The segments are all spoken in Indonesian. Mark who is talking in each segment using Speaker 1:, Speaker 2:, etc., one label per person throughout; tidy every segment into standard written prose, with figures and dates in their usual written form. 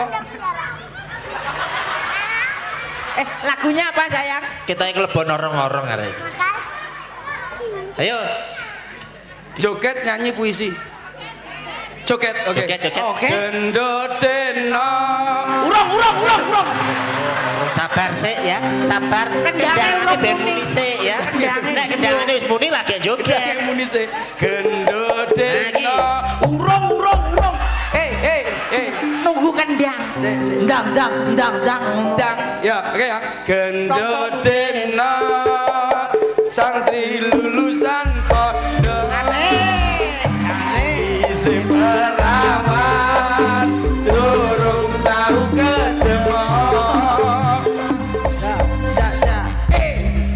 Speaker 1: apa?
Speaker 2: Lagunya apa sayang?
Speaker 3: Kita kelebon orong-orong arek. Ayo.
Speaker 1: Joget nyanyi puisi. Joget, oke.
Speaker 3: Joget.
Speaker 2: Oke.
Speaker 1: Gendotena.
Speaker 2: Urung.
Speaker 3: Sabar sik ya, sabar. Kendangane ben muni sik ya. Nek kendangane wis muni lagi joget.
Speaker 1: Yang muni sih. Gendotena. Urung.
Speaker 2: Nunggu kendang. Ndang.
Speaker 1: Dang, ya, oke ya. Gendotena. Santri lulusan pondok. Isi perawan. Durung tahu ketemu.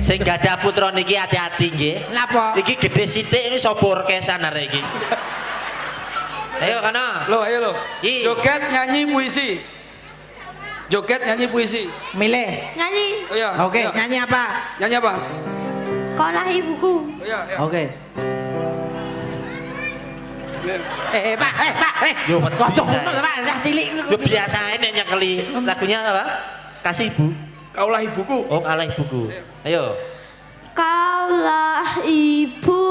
Speaker 3: Sing gadah putra niki hati-hati nggih.
Speaker 2: Napa?
Speaker 3: Iki gede sithik ini sapa orkesan arek iki. Ayo kana.
Speaker 1: Ayo lo.
Speaker 3: Ih.
Speaker 1: Joget nyanyi puisi. Joget nyanyi puisi.
Speaker 2: Milih.
Speaker 4: Nyanyi.
Speaker 1: Oh ya.
Speaker 2: Oke,
Speaker 1: ya.
Speaker 2: nyanyi apa?
Speaker 1: Nyanyi apa?
Speaker 4: Sekolah ibuku.
Speaker 1: Oh ya.
Speaker 2: Oke. Pak.
Speaker 3: Yo
Speaker 2: Kocok ngono Pak, dah cilik.
Speaker 3: Yo biasae nek nyekeli. Lagunya apa? Kasih Ibu.
Speaker 1: Kaulah ibuku.
Speaker 3: Oh, kalah ibuku. Ayo.
Speaker 4: Kaulah ibu